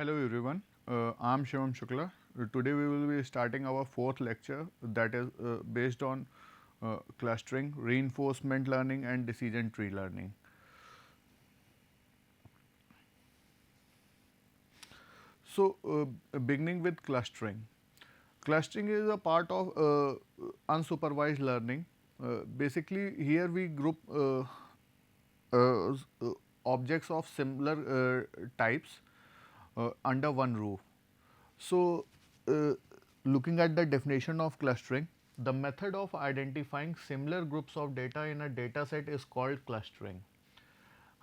Hello everyone, I'm Shivam Shukla. Today we will be starting our fourth lecture that is based on clustering, reinforcement learning and decision tree learning. So beginning with clustering. Clustering is a part of unsupervised learning. Basically here we group uh, objects of similar types under one roof. So, looking at the definition of clustering, the method of identifying similar groups of data in a data set is called clustering.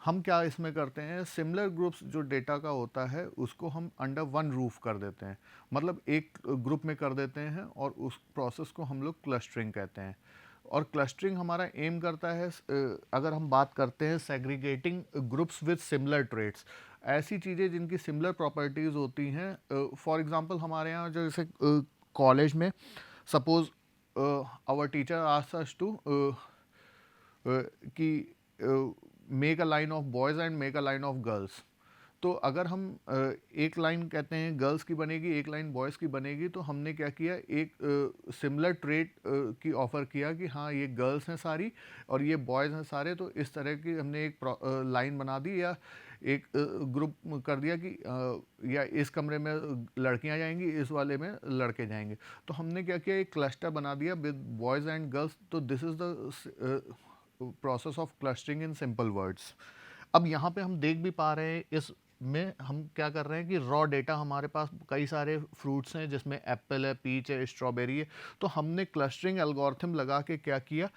हम क्या इसमें करते हैं, similar groups जो data का होता है उसको हम अंडर वन रूफ कर देते हैं, मतलब एक ग्रुप में कर देते हैं और उस प्रोसेस को हम लोग क्लस्टरिंग कहते हैं। और क्लस्टरिंग हमारा एम करता है अगर हम बात करते हैं segregating groups with similar traits, ऐसी चीज़ें जिनकी सिमिलर प्रॉपर्टीज़ होती हैं। फॉर एग्जांपल हमारे यहाँ जो जैसे कॉलेज में suppose our teacher asks us to कि make a line of boys and make a line of girls. तो अगर हम एक लाइन कहते हैं गर्ल्स की बनेगी, एक लाइन बॉयज़ की बनेगी, तो हमने क्या किया, एक सिमिलर ट्रेट की ऑफ़र किया कि हाँ ये गर्ल्स हैं सारी और ये बॉयज़ हैं सारे, तो इस तरह की हमने एक लाइन बना दी या एक ग्रुप कर दिया कि या इस कमरे में लड़कियां जाएंगी, इस वाले में लड़के जाएंगे। तो हमने क्या किया, एक क्लस्टर बना दिया विद बॉयज़ एंड गर्ल्स। तो this is the process of clustering in simple words. अब यहाँ पे हम देख भी पा रहे हैं, इस में हम क्या कर रहे हैं कि रॉ डेटा हमारे पास कई सारे फ्रूट्स हैं जिसमें एप्पल है, पीच है, स्ट्रॉबेरी है। तो हमने क्लस्टरिंग एल्गोरिथम लगा के क्या किया,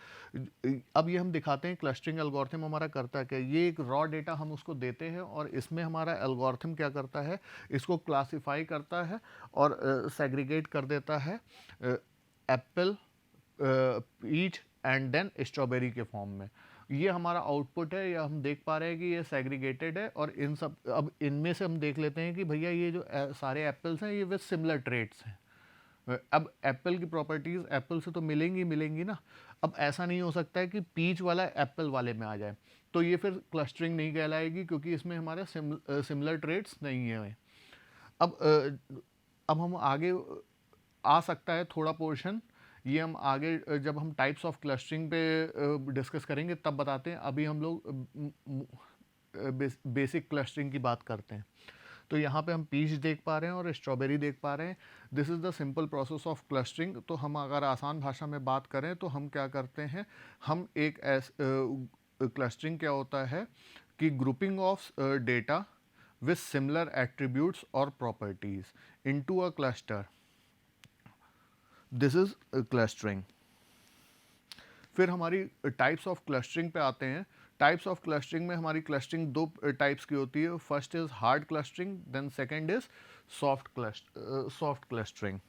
अब ये हम दिखाते हैं क्लस्टरिंग एल्गोरिथम हमारा करता क्या। ये एक रॉ डेटा हम उसको देते हैं और इसमें हमारा एल्गोरिथम क्या करता है, इसको क्लासिफाई करता है और सेग्रीगेट कर देता है apple, peach and then strawberry के फॉर्म में। ये हमारा आउटपुट है, या हम देख पा रहे हैं कि ये सेग्रीगेटेड है। और इन सब, अब इनमें से हम देख लेते हैं कि भैया ये जो सारे एप्पल्स हैं ये विद सिमिलर ट्रेट्स हैं। अब एप्पल की प्रॉपर्टीज़ एप्पल से तो मिलेंगी मिलेंगी ना। अब ऐसा नहीं हो सकता है कि पीच वाला एप्पल वाले में आ जाए, तो ये फिर क्लस्टरिंग नहीं कहलाएगी क्योंकि इसमें हमारे सिमिलर ट्रेट्स नहीं है। अब अब हम आगे आ सकता है थोड़ा पोर्शन, ये हम आगे जब हम टाइप्स ऑफ क्लस्टरिंग पे डिस्कस करेंगे तब बताते हैं। अभी हम लोग बेसिक क्लस्टरिंग की बात करते हैं। तो यहाँ पे हम पीच देख पा रहे हैं और स्ट्रॉबेरी देख पा रहे हैं। This is the simple process of clustering. तो हम अगर आसान भाषा में बात करें तो हम क्या करते हैं, हम एक क्लस्टरिंग क्या होता है कि grouping of data with similar attributes or properties into a cluster. This is clustering. फिर हमारी टाइप्स ऑफ क्लस्टरिंग पे आते हैं। टाइप्स ऑफ क्लस्टरिंग में हमारी क्लस्टरिंग दो टाइप्स की होती है। First is hard clustering, then second is soft clustering.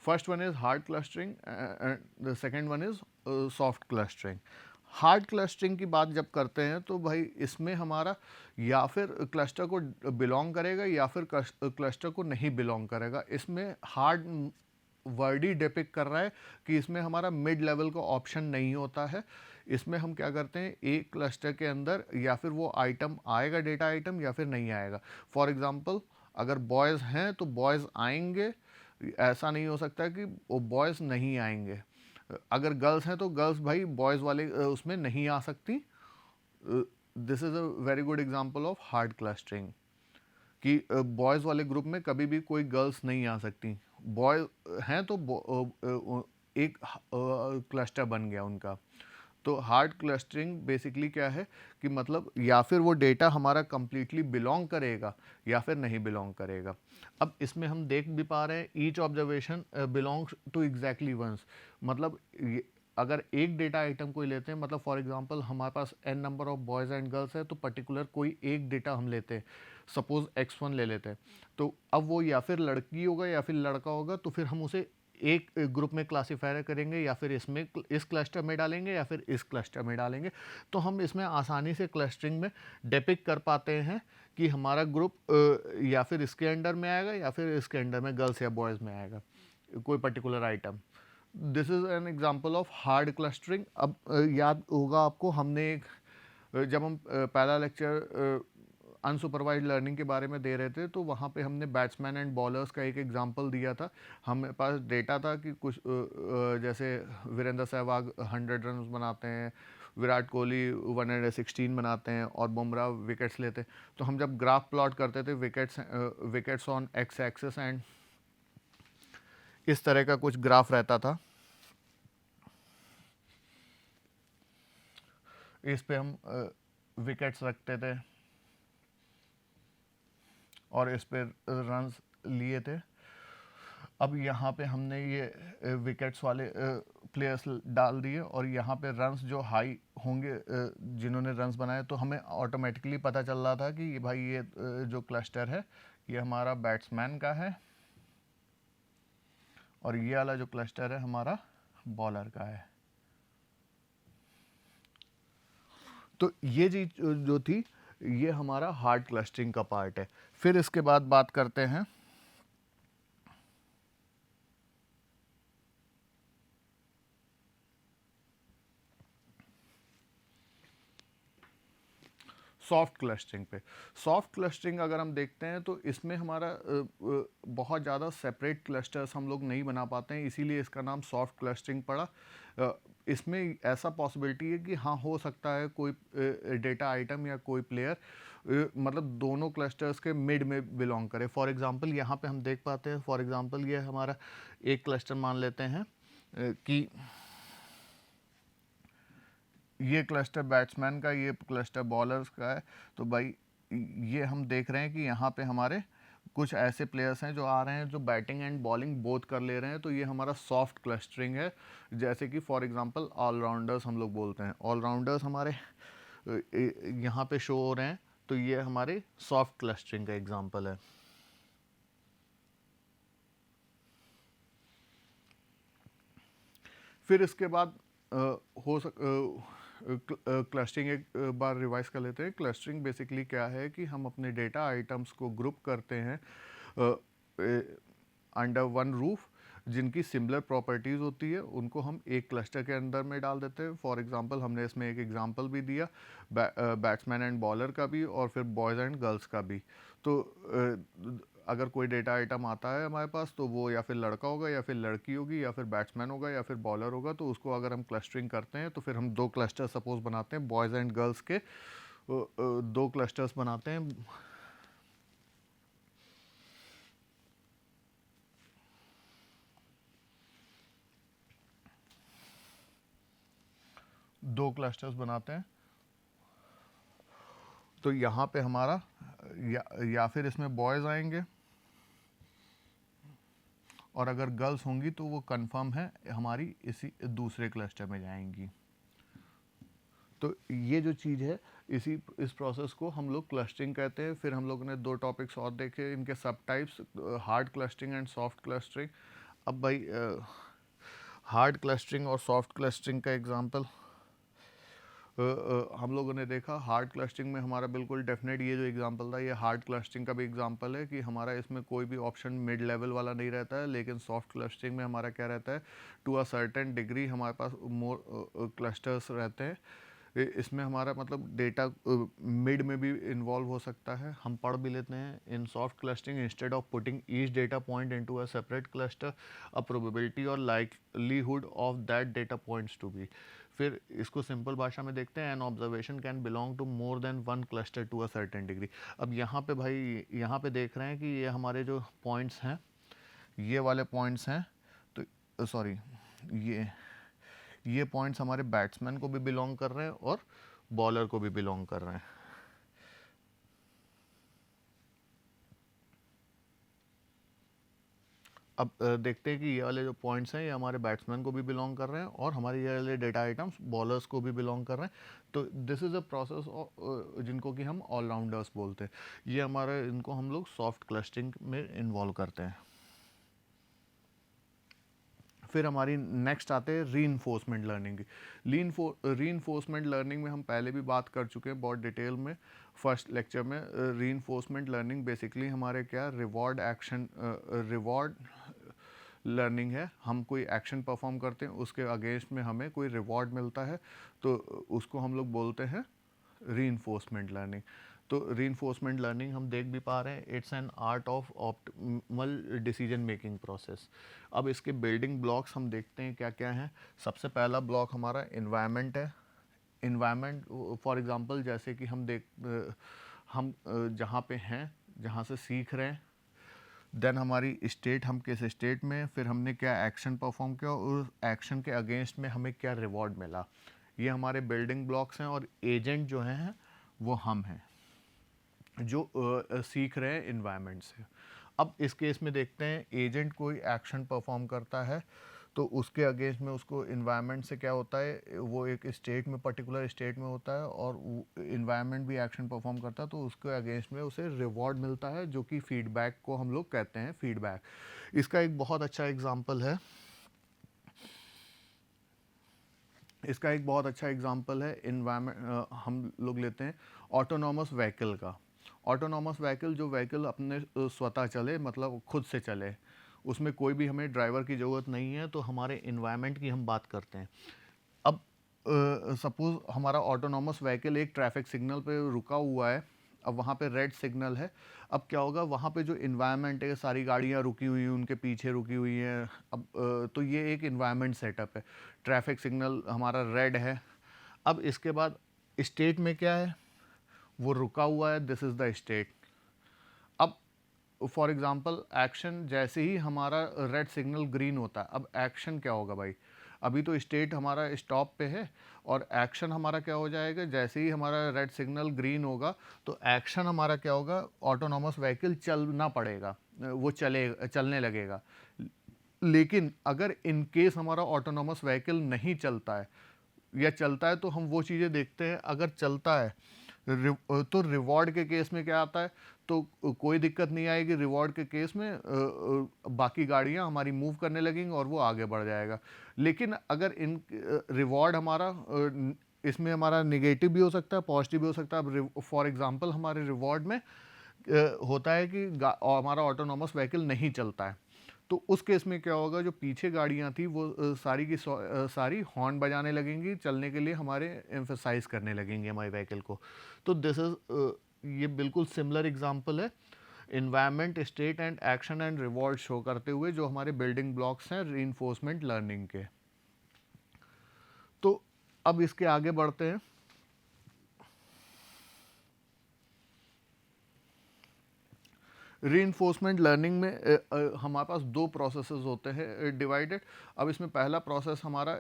First one is hard clustering and the second one is soft clustering. Hard clustering की बात जब करते हैं तो भाई इसमें हमारा या फिर क्लस्टर को बिलोंग करेगा या फिर क्लस्टर को नहीं बिलोंग करेगा। इसमें हार्ड वर्ड ही डिपिक्ट कर रहा है कि इसमें हमारा मिड लेवल का ऑप्शन नहीं होता है। इसमें हम क्या करते हैं, एक क्लस्टर के अंदर या फिर वो आइटम आएगा, डेटा आइटम, या फिर नहीं आएगा। फॉर एग्जांपल अगर बॉयज़ हैं तो बॉयज़ आएंगे, ऐसा नहीं हो सकता कि वो बॉयज़ नहीं आएंगे। अगर गर्ल्स हैं तो गर्ल्स भाई बॉयज़ वाले उसमें नहीं आ सकती। This is a very good example of hard clustering कि बॉयज़ वाले ग्रुप में कभी भी कोई गर्ल्स नहीं आ सकती। बॉय हैं तो एक क्लस्टर बन गया उनका। तो हार्ड क्लस्टरिंग बेसिकली क्या है कि मतलब या फिर वो डेटा हमारा कंप्लीटली बिलोंग करेगा या फिर नहीं बिलोंग करेगा। अब इसमें हम देख भी पा रहे हैं each observation belongs to exactly ones. मतलब अगर एक डेटा आइटम कोई लेते हैं, मतलब फॉर एग्जांपल हमारे पास n number of boys and girls है, तो पर्टिकुलर कोई एक डेटा हम लेते हैं, सपोज x1 ले लेते हैं। तो अब वो या फिर लड़की होगा या फिर लड़का होगा, तो फिर हम उसे एक ग्रुप में क्लासीफायर करेंगे, या फिर इसमें इस क्लस्टर में डालेंगे या फिर इस क्लस्टर में डालेंगे। तो हम इसमें आसानी से क्लस्टरिंग में डिपिक्ट कर पाते हैं कि हमारा ग्रुप या फिर इसके अंडर में आएगा या फिर इसके अंडर में गर्ल्स या बॉयज़ में आएगा कोई particular item. This is an example of hard clustering. अब याद होगा आपको, हमने एक जब हम पहला लेक्चर अनसुपरवाइज लर्निंग के बारे में दे रहे थे, तो वहाँ पे हमने बैट्समैन एंड बॉलर्स का एक एग्जांपल दिया था। हमें पास डेटा था कि कुछ जैसे वीरेंद्र सहवाग 100 रन बनाते हैं, विराट कोहली 116 बनाते हैं और बुमराह विकेट्स लेते हैं। तो हम जब ग्राफ प्लॉट करते थे wickets on x axis and इस तरह का कुछ ग्राफ रहता था। इस पे हम विकेट्स रखते थे और इस पे रन्स लिए थे। अब यहाँ पे हमने ये विकेट्स वाले प्लेयर्स डाल दिए और यहाँ पे रन्स जो हाई होंगे जिन्होंने रन्स बनाए, तो हमें ऑटोमेटिकली पता चल रहा था कि भाई ये जो क्लस्टर है ये हमारा बैट्समैन का है और ये वाला जो क्लस्टर है हमारा बॉलर का है। तो ये चीज जो थी ये हमारा हार्ड क्लस्टरिंग का पार्ट है। फिर इसके बाद बात करते हैं सॉफ्ट क्लस्टरिंग पे। सॉफ्ट क्लस्टरिंग अगर हम देखते हैं तो इसमें हमारा बहुत ज़्यादा सेपरेट क्लस्टर्स हम लोग नहीं बना पाते हैं, इसीलिए इसका नाम सॉफ्ट क्लस्टरिंग पड़ा। इसमें ऐसा पॉसिबिलिटी है कि हाँ हो सकता है कोई डेटा आइटम या कोई प्लेयर मतलब दोनों क्लस्टर्स के मिड में बिलोंग करे। फॉर एग्जांपल यहाँ पे हम देख पाते हैं, फॉर एग्जांपल ये हमारा एक क्लस्टर मान लेते हैं कि ये क्लस्टर बैट्समैन का, ये क्लस्टर बॉलर्स का है। तो भाई ये हम देख रहे हैं कि यहाँ पे हमारे कुछ ऐसे प्लेयर्स हैं जो आ रहे हैं जो बैटिंग एंड बॉलिंग बोथ कर ले रहे हैं, तो ये हमारा सॉफ्ट क्लस्टरिंग है। जैसे कि फॉर एग्जांपल ऑलराउंडर्स हम लोग बोलते हैं, ऑलराउंडर्स हमारे यहाँ पे शो हो रहे हैं, तो ये हमारे सॉफ्ट क्लस्टरिंग का एग्जांपल है। फिर इसके बाद हो सक क्लस्टरिंग एक बार रिवाइज कर लेते हैं। क्लस्टरिंग बेसिकली क्या है कि हम अपने डेटा आइटम्स को ग्रुप करते हैं अंडर वन रूफ, जिनकी सिमिलर प्रॉपर्टीज़ होती है उनको हम एक क्लस्टर के अंदर में डाल देते हैं। फॉर एग्जांपल हमने इसमें एक एग्जांपल भी दिया बैट्समैन एंड बॉलर का भी और फिर बॉयज़ एंड गर्ल्स का भी। तो अगर कोई डेटा आइटम आता है हमारे पास तो वो या फिर लड़का होगा या फिर लड़की होगी या फिर बैट्समैन होगा या फिर बॉलर होगा, तो उसको अगर हम क्लस्टरिंग करते हैं तो फिर हम दो क्लस्टर सपोज बनाते हैं बॉयज़ एंड गर्ल्स के, दो क्लस्टर्स बनाते हैं। दो क्लस्टर्स बनाते हैं तो यहाँ पे हमारा या फिर इसमें बॉयज़ आएंगे और अगर गर्ल्स होंगी तो वो कंफर्म है हमारी इसी दूसरे क्लस्टर में जाएंगी। तो ये जो चीज़ है इस प्रोसेस को हम लोग क्लस्टरिंग कहते हैं। फिर हम लोगों ने दो टॉपिक्स और देखे, इनके सब types, hard clustering and soft clustering. अब भाई हार्ड क्लस्टरिंग और सॉफ्ट क्लस्टरिंग का एग्जांपल हम लोगों ने देखा। हार्ड क्लस्टरिंग में हमारा बिल्कुल डेफिनेट ये जो एग्जांपल था ये हार्ड क्लस्टरिंग का भी एग्जांपल है कि हमारा इसमें कोई भी ऑप्शन मिड लेवल वाला नहीं रहता है। लेकिन सॉफ्ट क्लस्टरिंग में हमारा क्या रहता है, टू अ सर्टेन डिग्री हमारे पास मोर क्लस्टर्स रहते हैं। इसमें हमारा मतलब डेटा मिड में भी इन्वॉल्व हो सकता है। हम पढ़ भी लेते हैं in soft clustering instead of putting each data point into a separate cluster a probability और likelihood of that data points to be. फिर इसको सिंपल भाषा में देखते हैं, an observation can belong to more than one cluster to a certain degree. अब यहाँ पे भाई यहाँ पे देख रहे हैं कि ये हमारे जो पॉइंट्स हैं ये वाले पॉइंट्स हैं, तो सॉरी ये पॉइंट्स हमारे बैट्समैन को भी बिलोंग कर रहे हैं और बॉलर को भी बिलोंग कर रहे हैं। अब देखते हैं कि ये वाले जो पॉइंट्स हैं ये हमारे बैट्समैन को भी बिलोंग कर रहे हैं और हमारे ये वाले डेटा आइटम्स बॉलर्स को भी बिलोंग कर रहे हैं। तो दिस इज़ अ प्रोसेस जिनको कि हम ऑलराउंडर्स बोलते हैं। ये हमारे इनको हम लोग सॉफ्ट क्लस्टरिंग में इन्वॉल्व करते हैं। फिर हमारी नेक्स्ट आते हैं रीइंफोर्समेंट लर्निंग की। रीइंफोर्समेंट लर्निंग में हम पहले भी बात कर चुके हैं बहुत डिटेल में फर्स्ट लेक्चर में। रीइंफोर्समेंट लर्निंग बेसिकली हमारे क्या रिवॉर्ड लर्निंग है। हम कोई एक्शन परफॉर्म करते हैं उसके अगेंस्ट में हमें कोई रिवॉर्ड मिलता है, तो उसको हम लोग बोलते हैं रीइंफोर्समेंट लर्निंग। तो रीइंफोर्समेंट लर्निंग हम देख भी पा रहे हैं, it's an art of optimal decision making process. अब इसके बिल्डिंग ब्लॉक्स हम देखते हैं क्या क्या हैं। सबसे पहला ब्लॉक हमारा इन्वायरमेंट है। इन्वायरमेंट फॉर एग्जांपल जैसे कि हम जहाँ पे हैं, जहाँ से सीख रहे हैं, देन हमारी स्टेट, हम किस स्टेट में, फिर हमने क्या एक्शन परफॉर्म किया और उस एक्शन के अगेंस्ट में हमें क्या रिवॉर्ड मिला। ये हमारे बिल्डिंग ब्लॉक्स हैं और एजेंट जो हैं वो हम हैं जो सीख रहे हैं इन्वायरमेंट से। अब इस केस में देखते हैं एजेंट कोई एक्शन परफॉर्म करता है तो उसके अगेंस्ट में उसको इन्वायरमेंट से क्या होता है, वो एक स्टेट में, पर्टिकुलर स्टेट में होता है और इन्वायरमेंट भी एक्शन परफॉर्म करता है तो उसके अगेंस्ट में उसे रिवॉर्ड मिलता है जो कि फीडबैक को हम लोग कहते हैं फीडबैक। इसका एक बहुत अच्छा एग्जांपल है, इन्वायरमेंट हम लोग लेते हैं ऑटोनॉमस व्हीकल का। ऑटोनॉमस व्हीकल जो व्हीकल अपने स्वतः चले, मतलब खुद से चले, उसमें कोई भी हमें ड्राइवर की ज़रूरत नहीं है, तो हमारे इन्वायरमेंट की हम बात करते हैं। अब सपोज़ हमारा ऑटोनॉमस व्हीकल एक ट्रैफिक सिग्नल पे रुका हुआ है, अब वहाँ पे रेड सिग्नल है। अब क्या होगा, वहाँ पे जो इन्वायरमेंट है, सारी गाड़ियाँ रुकी हुई हैं, उनके पीछे रुकी हुई हैं। अब तो ये एक इन्वायरमेंट सेटअप है। ट्रैफिक सिग्नल हमारा रेड है। अब इसके बाद स्टेट में क्या है, वो रुका हुआ है, दिस इज़ द स्टेट। अब फॉर एग्जांपल एक्शन, जैसे ही हमारा रेड सिग्नल ग्रीन होता है, अब एक्शन क्या होगा भाई, अभी तो स्टेट हमारा स्टॉप पे है और एक्शन हमारा क्या हो जाएगा, जैसे ही हमारा रेड सिग्नल ग्रीन होगा तो एक्शन हमारा क्या होगा, ऑटोनॉमस व्हीकल चलना पड़ेगा, वो चलने लगेगा। लेकिन अगर इन केस हमारा ऑटोनॉमस व्हीकल नहीं चलता है या चलता है तो हम वो चीज़ें देखते हैं। अगर चलता है तो रिवॉर्ड के केस में क्या आता है, तो कोई दिक्कत नहीं आएगी। रिवॉर्ड के केस में बाकी गाड़ियां हमारी मूव करने लगेंगी और वो आगे बढ़ जाएगा। लेकिन अगर इन रिवॉर्ड हमारा इसमें हमारा निगेटिव भी हो सकता है, पॉजिटिव भी हो सकता है। अब फॉर एग्जांपल हमारे रिवॉर्ड में होता है कि हमारा ऑटोनॉमस व्हीकल नहीं चलता है, तो उस केस में क्या होगा, जो पीछे गाड़ियाँ थी वो सारी की सारी हॉर्न बजाने लगेंगी, चलने के लिए हमारे एम्फेसाइज करने लगेंगे हमारे व्हीकल को। तो दिस इज ये बिल्कुल सिमिलर एग्जांपल है environment, state and action and reward show करते हुए, जो हमारे बिल्डिंग ब्लॉक्स हैं रीइंफोर्समेंट लर्निंग के। तो अब इसके आगे बढ़ते हैं। रीइंफोर्समेंट लर्निंग में हमारे पास दो प्रोसेसेस होते हैं डिवाइडेड। अब इसमें पहला प्रोसेस हमारा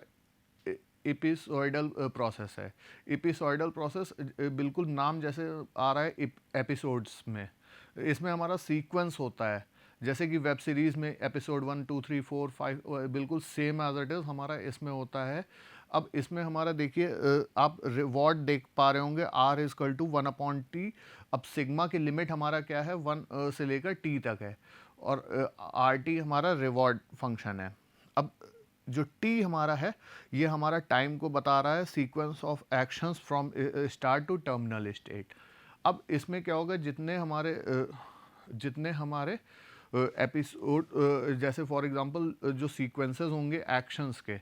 एपिसोइडल प्रोसेस है। एपिसोइडल प्रोसेस बिल्कुल नाम जैसे आ रहा है एपिसोड्स में, इसमें हमारा सीक्वेंस होता है। जैसे कि वेब सीरीज़ में एपिसोड 1 2 3 4 5 बिल्कुल सेम एज इट इज़ हमारा इसमें होता है। अब इसमें हमारा देखिए आप रिवॉर्ड देख पा रहे होंगे, R इजकल टू 1/T। अब सिग्मा की लिमिट हमारा क्या है, 1 से लेकर T तक है और RT हमारा रिवॉर्ड फंक्शन है। अब जो T हमारा है ये हमारा टाइम को बता रहा है, sequence of actions from start to terminal state. अब इसमें क्या होगा, जितने हमारे एपिसोड जैसे फॉर एग्जांपल जो सीक्वेंसेस होंगे एक्शंस के,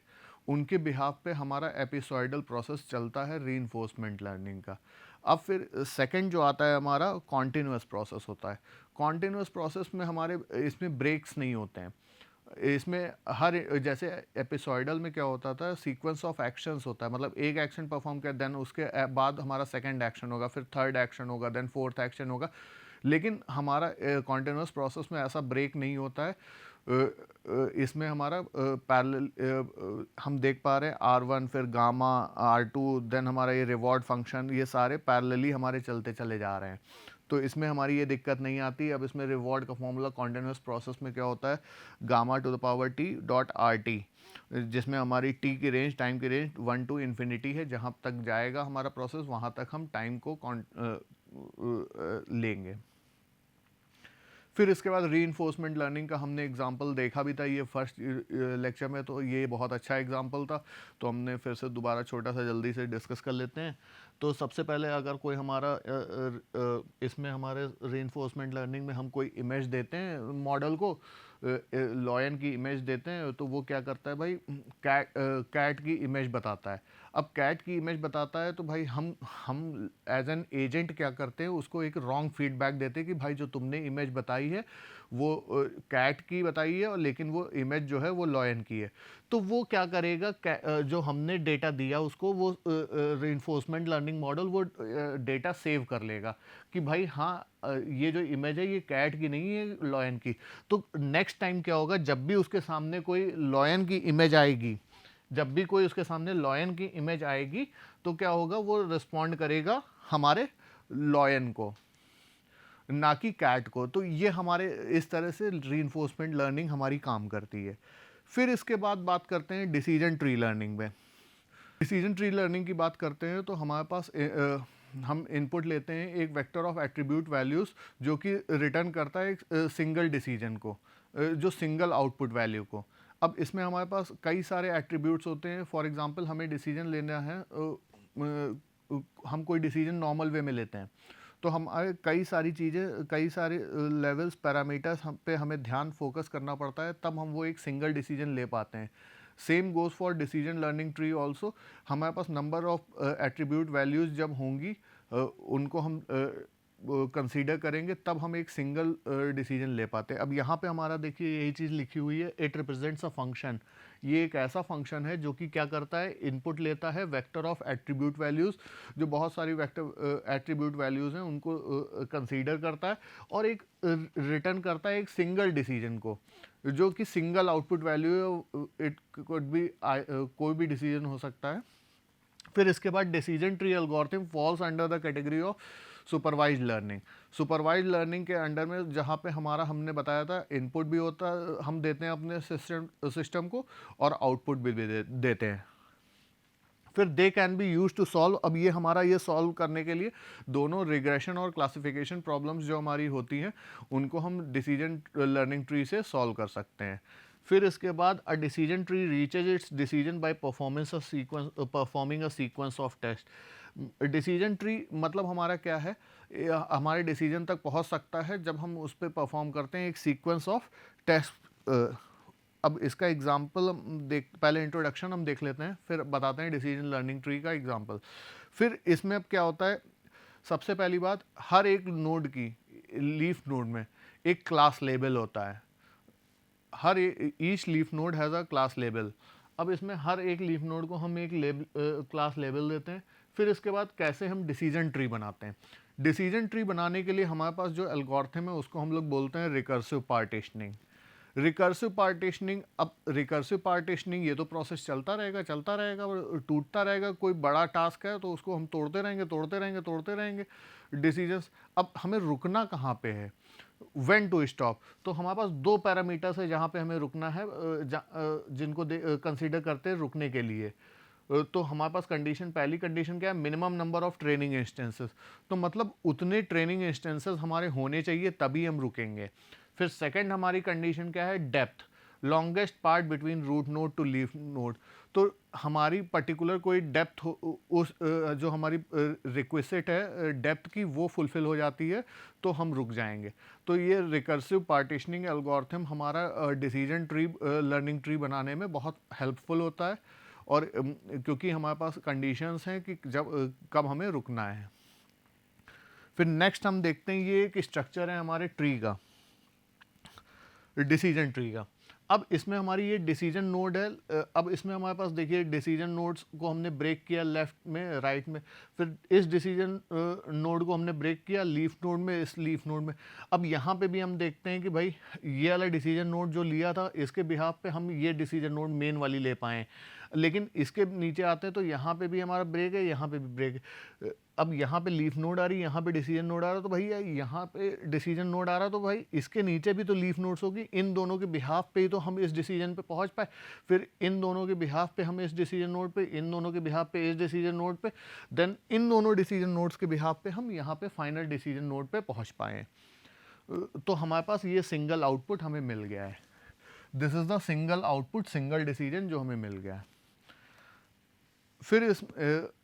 उनके बिहाफ पे हमारा एपिसोइडल प्रोसेस चलता है रीइंफोर्समेंट लर्निंग का। अब फिर सेकंड जो आता है हमारा कॉन्टिन्यूअस प्रोसेस होता है। कॉन्टिन्यूअस प्रोसेस में हमारे इसमें ब्रेक्स नहीं होते हैं। इसमें हर जैसे एपिसोइडल में क्या होता था, सीक्वेंस ऑफ एक्शंस होता है, मतलब एक एक्शन परफॉर्म किया, देन उसके बाद हमारा सेकंड एक्शन होगा, फिर थर्ड एक्शन होगा, देन फोर्थ एक्शन होगा। लेकिन हमारा कॉन्टिन्यूस प्रोसेस में ऐसा ब्रेक नहीं होता है। इसमें हमारा पैरेलल हम देख पा रहे हैं R1 फिर गामा R2, देन हमारा ये रिवॉर्ड फंक्शन, ये सारे पैरेलली हमारे चलते चले जा रहे हैं। तो इसमें हमारी ये दिक्कत नहीं आती। अब इसमें रिवॉर्ड का फॉर्मूला कॉन्टिन्यूस प्रोसेस में क्या होता है, gamma two the power T dot RT, जिसमें हमारी T की रेंज, टाइम की रेंज 1 टू इन्फिनिटी है। जहाँ तक जाएगा हमारा प्रोसेस वहाँ तक हम टाइम को लेंगे। फिर इसके बाद रीइंफोर्समेंट लर्निंग का हमने एग्जांपल देखा भी था ये फर्स्ट लेक्चर में, तो ये बहुत अच्छा एग्जांपल था, तो हमने फिर से दोबारा छोटा सा जल्दी से डिस्कस कर लेते हैं। तो सबसे पहले अगर कोई हमारा इसमें हमारे रीइंफोर्समेंट लर्निंग में हम कोई इमेज देते हैं मॉडल को, लॉयन की इमेज देते हैं, तो वो क्या करता है भाई, कैट की इमेज बताता है। अब कैट की इमेज बताता है तो भाई हम एज एन एजेंट क्या करते हैं, उसको एक रॉन्ग फीडबैक देते हैं कि भाई जो तुमने इमेज बताई है वो कैट की बताई है, और लेकिन वो इमेज जो है वो लॉयन की है। तो वो क्या करेगा, जो हमने डेटा दिया उसको, वो रीइंफोर्समेंट लर्निंग मॉडल वो डेटा सेव कर लेगा कि भाई हाँ, ये जो इमेज है ये कैट की नहीं है, लॉयन की। तो नेक्स्ट टाइम क्या होगा, जब भी उसके सामने कोई लॉयन की इमेज आएगी, जब भी कोई उसके सामने लॉयन की इमेज आएगी, तो क्या होगा, वो रिस्पॉन्ड करेगा हमारे लॉयन को, ना कि कैट को। तो ये हमारे इस तरह से रीइंफोर्समेंट लर्निंग हमारी काम करती है। फिर इसके बाद बात करते हैं डिसीजन ट्री लर्निंग में। डिसीजन ट्री लर्निंग की बात करते हैं तो हमारे पास हम इनपुट लेते हैं एक वेक्टर ऑफ एट्रीब्यूट वैल्यूज़, जो कि रिटर्न करता है एक सिंगल डिसीजन को, जो सिंगल आउटपुट वैल्यू को। अब इसमें हमारे पास कई सारे एट्रीब्यूट्स होते हैं। फॉर एग्जांपल हमें डिसीजन लेना है, हम कोई डिसीजन नॉर्मल वे में लेते हैं, तो हम कई सारी चीज़ें, कई सारे लेवल्स, पैरामीटर्स हम पे हमें ध्यान फोकस करना पड़ता है, तब हम वो एक सिंगल डिसीजन ले पाते हैं। Same goes for decision learning tree also. हमारे पास नंबर ऑफ एट्रीब्यूट वैल्यूज़ जब होंगी, उनको हम कंसीडर करेंगे, तब हम एक सिंगल डिसीजन ले पाते हैं। अब यहाँ पे हमारा देखिए यही चीज़ लिखी हुई है, इट रिप्रेजेंट्स अ फंक्शन। ये एक ऐसा फंक्शन है जो कि क्या करता है, इनपुट लेता है वेक्टर ऑफ एट्रीब्यूट वैल्यूज़, जो बहुत सारी वेक्टर एट्रीब्यूट वैल्यूज़ हैं उनको कंसीडर करता है, और एक रिटर्न करता है एक सिंगल डिसीजन को, जो कि सिंगल आउटपुट वैल्यू है। इट कुड बी कोई भी डिसीजन हो सकता है। फिर इसके बाद decision tree algorithm falls under the category of supervise learning. Supervise learning के अंडर में जहाँ पे हमारा, हमने बताया था, इनपुट भी होता है, हम देते हैं अपने सिस्टम को, और आउटपुट भी देते हैं। फिर they can be use to solve. अब ये हमारा, ये सॉल्व करने के लिए दोनों रिग्रेशन और क्लासिफिकेशन प्रॉब्लम्स जो हमारी होती हैं, उनको हम डिसीजन लर्निंग ट्री से सॉल्व कर सकते हैं। फिर इसके बाद a decision tree reaches its decision by performing a sequence of test. Decision tree मतलब हमारा क्या है, हमारे डिसीजन तक पहुंच सकता है जब हम उस पर परफॉर्म करते हैं एक सीक्वेंस ऑफ टेस्ट। अब इसका एग्जाम्पल देख, पहले इंट्रोडक्शन हम देख लेते हैं, फिर बताते हैं डिसीजन लर्निंग ट्री का एग्जाम्पल। फिर इसमें अब क्या होता है, सबसे पहली बात, हर एक नोड की, लीफ नोड में एक क्लास लेबल होता है। हर each leaf node has a class label. अब इसमें हर एक लीफ नोड को हम एक क्लास लेबल देते हैं। फिर इसके बाद कैसे हम डिसीजन ट्री बनाते हैं। डिसीजन ट्री बनाने के लिए हमारे पास जो एल्गोरिथम है उसको हम लोग बोलते हैं रिकर्सिव पार्टीशनिंग। रिकर्सिव पार्टीशनिंग, अब रिकर्सिव पार्टीशनिंग ये तो प्रोसेस चलता रहेगा और टूटता रहेगा। कोई बड़ा टास्क है तो उसको हम तोड़ते रहेंगे डिसीजंस। अब हमें रुकना कहाँ पे है, व्हेन टू स्टॉप। तो हमारे पास दो पैरामीटर्स है जहाँ पे हमें रुकना है, जिनको कंसीडर करते हैं रुकने के लिए। तो हमारे पास कंडीशन, पहली कंडीशन क्या है, minimum number of training instances. तो मतलब उतने ट्रेनिंग इंस्टेंसेस हमारे होने चाहिए तभी हम रुकेंगे। फिर सेकंड हमारी कंडीशन क्या है, depth, longest part between root node to leaf node. तो हमारी पर्टिकुलर कोई डेप्थ उस जो हमारी रिक्वेस्ट है डेप्थ की, वो फुलफिल हो जाती है तो हम रुक जाएंगे। तो ये रिकर्सिव पार्टीशनिंग एल्गोरिथम हमारा डिसीजन ट्री लर्निंग ट्री बनाने में बहुत हेल्पफुल होता है, और क्योंकि हमारे पास कंडीशंस हैं कि जब कब हमें रुकना है। फिर नेक्स्ट हम देखते हैं, ये एक स्ट्रक्चर है हमारे ट्री का, डिसीजन ट्री का। अब इसमें हमारी ये डिसीजन नोड है। अब इसमें हमारे पास देखिए डिसीजन नोड्स को हमने ब्रेक किया लेफ्ट में, राइट में। फिर इस डिसीजन नोड को हमने ब्रेक किया लीफ नोड में, इस लीफ नोड में। अब यहाँ पे भी हम देखते हैं कि भाई ये वाला डिसीजन नोड जो लिया था, इसके बिहाफ पे हम ये डिसीजन नोड मेन वाली ले पाएँ, लेकिन इसके नीचे आते हैं तो यहाँ पे भी हमारा ब्रेक है, यहाँ पे भी ब्रेक है। अब यहाँ पे लीफ नोड आ रही है, यहाँ पे डिसीजन नोड आ रहा है, तो भाई यहाँ पे डिसीजन नोड आ रहा है तो भाई इसके नीचे भी तो लीफ नोड्स होगी। इन दोनों के बिहाफ पे ही तो हम इस डिसीजन पे पहुँच पाए। फिर इन दोनों के बिहाफ पे हम इस डिसीजन नोड पे, इन दोनों के बिहाफ पे इस डिसीजन नोड पे, देन इन दोनों डिसीजन नोड्स के बिहाफ पे हम यहाँ पे फाइनल डिसीजन नोड पे पहुँच पाए। तो हमारे पास ये सिंगल आउटपुट हमें मिल गया है। This is the single output, single decision जो हमें मिल गया है। फिर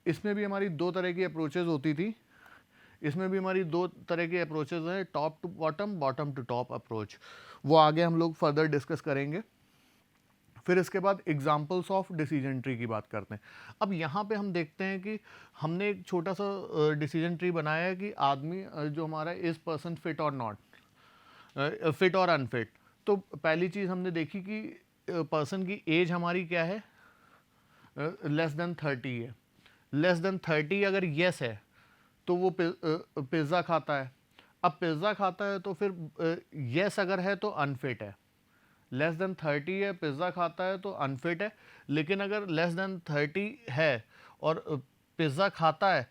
इसमें भी हमारी दो तरह की अप्रोचेज होती थी। इसमें भी हमारी दो तरह की अप्रोचेज हैं, top to bottom, bottom to top approach. वो आगे हम लोग फर्दर डिस्कस करेंगे। फिर इसके बाद एग्जाम्पल्स ऑफ डिसीजन ट्री की बात करते हैं। अब यहाँ पे हम देखते हैं कि हमने एक छोटा सा डिसीजन ट्री बनाया है कि आदमी जो हमारा इज पर्सन फिट और नॉट, फिट और अनफिट। तो पहली चीज़ हमने देखी कि पर्सन की एज हमारी क्या है, लेस देन 30 है। लेस देन 30 अगर यस है तो वो पिज़्ज़ा खाता है। अब पिज़्ज़ा खाता है तो फिर यस अगर है तो अनफिट है। लेस देन 30 है, पिज़्ज़ा खाता है तो अनफिट है। लेकिन अगर लेस देन 30 है और पिज़्ज़ा खाता है,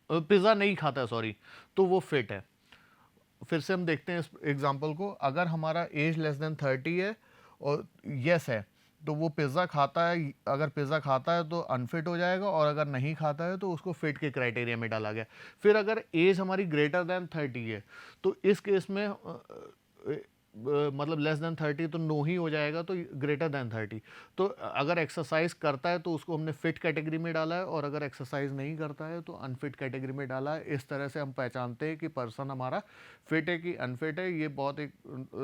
पिज़्ज़ा नहीं खाता है सॉरी, तो वो फिट है। फिर से हम देखते हैं इस एग्जांपल को। अगर हमारा एज लेस देन 30 है और यस है तो वो पिज़्ज़ा खाता है। अगर पिज़्ज़ा खाता है तो अनफिट हो जाएगा, और अगर नहीं खाता है तो उसको फिट के क्राइटेरिया में डाला गया। फिर अगर एज हमारी ग्रेटर देन 30 है तो इस केस में मतलब लेस देन 30 तो नो ही हो जाएगा, तो ग्रेटर देन 30। तो अगर एक्सरसाइज करता है तो उसको हमने फिट कैटेगरी में डाला है, और अगर एक्सरसाइज नहीं करता है तो अनफिट कैटेगरी में डाला है। इस तरह से हम पहचानते हैं कि पर्सन हमारा फिट है कि अनफिट है। ये बहुत एक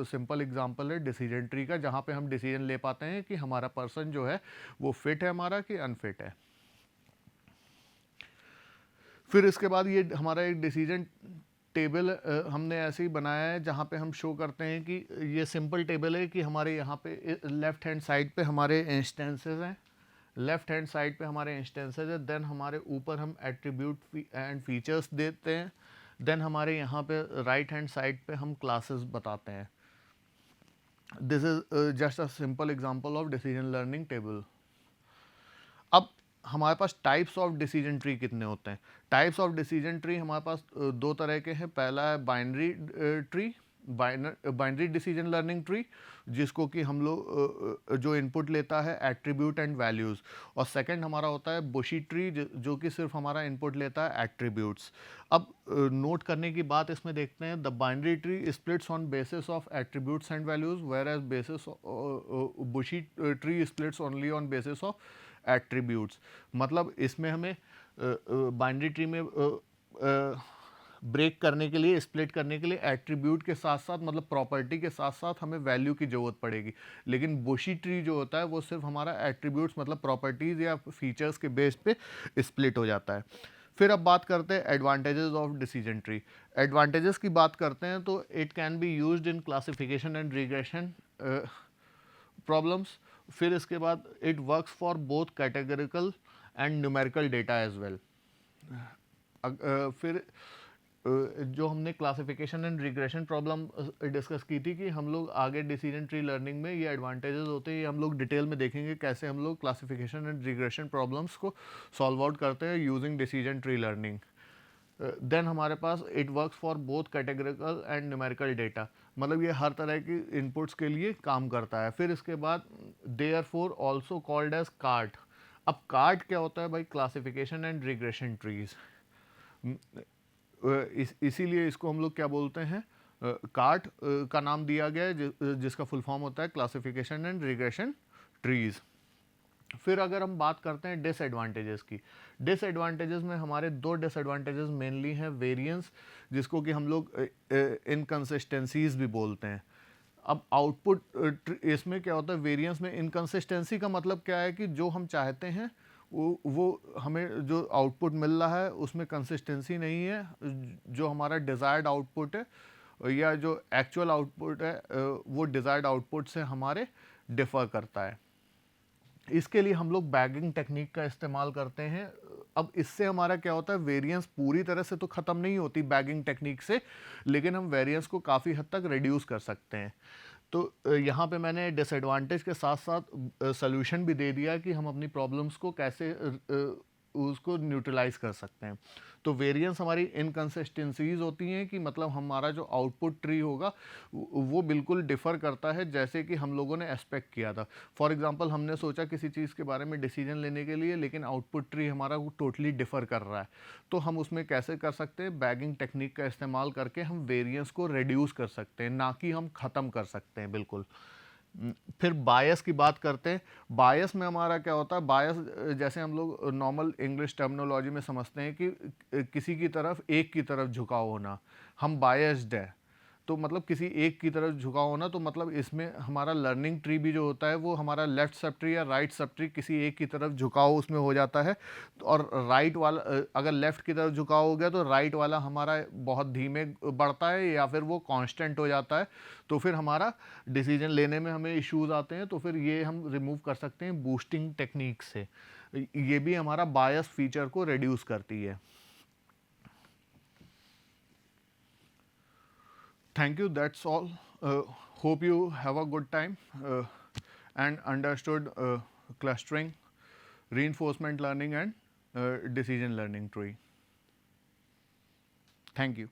सिंपल एग्जांपल है डिसीजन ट्री का, जहाँ पे हम डिसीजन ले पाते हैं कि हमारा पर्सन जो है वो फिट है हमारा कि अनफिट है। फिर इसके बाद ये हमारा एक डिसीजन टेबल हमने ऐसे ही बनाया है, जहाँ पे हम शो करते हैं कि ये सिंपल टेबल है कि हमारे यहाँ पे लेफ्ट हैंड साइड पे हमारे इंस्टेंसेस हैं, लेफ्ट हैंड साइड पे हमारे इंस्टेंसेस है। देन हमारे ऊपर हम एट्रीब्यूट एंड फीचर्स देते हैं। देन हमारे यहाँ पे राइट हैंड साइड पे हम क्लासेस बताते हैं। This is just a simple example of decision learning table. अब हमारे पास टाइप्स ऑफ डिसीजन ट्री कितने होते हैं? टाइप्स ऑफ डिसीजन ट्री हमारे पास दो तरह के हैं। पहला है binary tree, binary decision learning tree, जिसको कि हम लोग जो इनपुट लेता है एट्रीब्यूट एंड वैल्यूज़। और सेकंड हमारा होता है बुशी ट्री, जो कि सिर्फ हमारा इनपुट लेता है एट्रीब्यूट्स। अब नोट करने की बात इसमें देखते हैं, the binary tree splits on basis of attributes and values, whereas basis bushy tree splits only on basis of attributes. मतलब इसमें हमें बाइनरी ट्री में ब्रेक करने के लिए, स्प्लिट करने के लिए एट्रीब्यूट के साथ साथ, मतलब प्रॉपर्टी के साथ साथ हमें वैल्यू की ज़रूरत पड़ेगी। लेकिन बुशी ट्री जो होता है वो सिर्फ हमारा एट्रीब्यूट्स मतलब प्रॉपर्टीज़ या फीचर्स के बेस पे स्प्लिट हो जाता है। फिर अब बात करते हैं advantages of decision tree. Advantages की बात करते हैं तो it can be used in classification and regression problems. फिर इसके बाद it works for both categorical and numerical data as well. फिर जो हमने classification and regression problem discuss की थी कि हम लोग आगे डिसीजन ट्री लर्निंग में ये एडवांटेजेस होते हैं, ये हम लोग डिटेल में देखेंगे कैसे हम लोग क्लासिफिकेशन एंड रिग्रेशन प्रॉब्लम्स को सॉल्व आउट करते हैं using decision tree learning. Then हमारे पास it works for both categorical and numerical data, मतलब ये हर तरह की इनपुट्स के लिए काम करता है। फिर इसके बाद therefore also called as CART. अब कार्ट क्या होता है भाई? Classification and regression trees. इसीलिए इसको हम लोग क्या बोलते हैं, कार्ट का नाम दिया गया है, जिसका फुल फॉर्म होता है क्लासिफिकेशन एंड रिग्रेशन ट्रीज। फिर अगर हम बात करते हैं डिसएडवांटेजेस की, डिसएडवांटेजेस में हमारे दो डिसएडवांटेजेस मेनली हैं। वेरिएंस, जिसको कि हम लोग इनकंसिस्टेंसीज भी बोलते हैं। अब आउटपुट इसमें क्या होता है, वेरिएंस में इनकंसिस्टेंसी का मतलब क्या है कि जो हम चाहते हैं वो हमें जो आउटपुट मिल रहा है उसमें कंसिस्टेंसी नहीं है। जो हमारा डिज़ायर्ड आउटपुट है या जो एक्चुअल आउटपुट है वो डिज़ायर्ड आउटपुट से हमारे डिफ़र करता है। इसके लिए हम लोग बैगिंग टेक्निक का इस्तेमाल करते हैं। अब इससे हमारा क्या होता है, वेरिएंस पूरी तरह से तो ख़त्म नहीं होती बैगिंग टेक्निक से, लेकिन हम वेरिएंस को काफ़ी हद तक रिड्यूस कर सकते हैं। तो यहाँ पे मैंने डिसएडवांटेज के साथ साथ सॉल्यूशन भी दे दिया कि हम अपनी प्रॉब्लम्स को कैसे उसको न्यूट्रलाइज कर सकते हैं। तो वेरिएंस हमारी इनकंसिस्टेंसीज होती हैं कि मतलब हमारा जो आउटपुट ट्री होगा वो बिल्कुल डिफ़र करता है जैसे कि हम लोगों ने एक्सपेक्ट किया था। फॉर एग्जांपल हमने सोचा किसी चीज़ के बारे में डिसीजन लेने के लिए, लेकिन आउटपुट ट्री हमारा वो टोटली डिफ़र कर रहा है। तो हम उसमें कैसे कर सकते हैं, बैगिंग टेक्निक का इस्तेमाल करके हम वेरिएंस को रिड्यूस कर सकते हैं, ना कि हम ख़त्म कर सकते हैं बिल्कुल। फिर बायस की बात करते हैं। बायस में हमारा क्या होता है, बायस जैसे हम लोग नॉर्मल इंग्लिश टर्मिनोलॉजी में समझते हैं कि किसी की तरफ, एक की तरफ झुकाव होना, हम बायस्ड है। तो मतलब किसी एक की तरफ झुकाव होना, तो मतलब इसमें हमारा लर्निंग ट्री भी जो होता है वो हमारा लेफ्ट सब ट्री या राइट सब ट्री किसी एक की तरफ झुकाव उसमें हो जाता है। और राइट वाला अगर लेफ्ट की तरफ झुकाव हो गया तो राइट वाला हमारा बहुत धीमे बढ़ता है या फिर वो कांस्टेंट हो जाता है, तो फिर हमारा डिसीजन लेने में हमें इश्यूज आते हैं। तो फिर ये हम रिमूव कर सकते हैं बूस्टिंग टेक्निक से। ये भी हमारा बायस फीचर को रिड्यूस करती है। Thank you. That's all. Hope you have a good time and understood clustering, reinforcement learning, and decision learning tree. Thank you.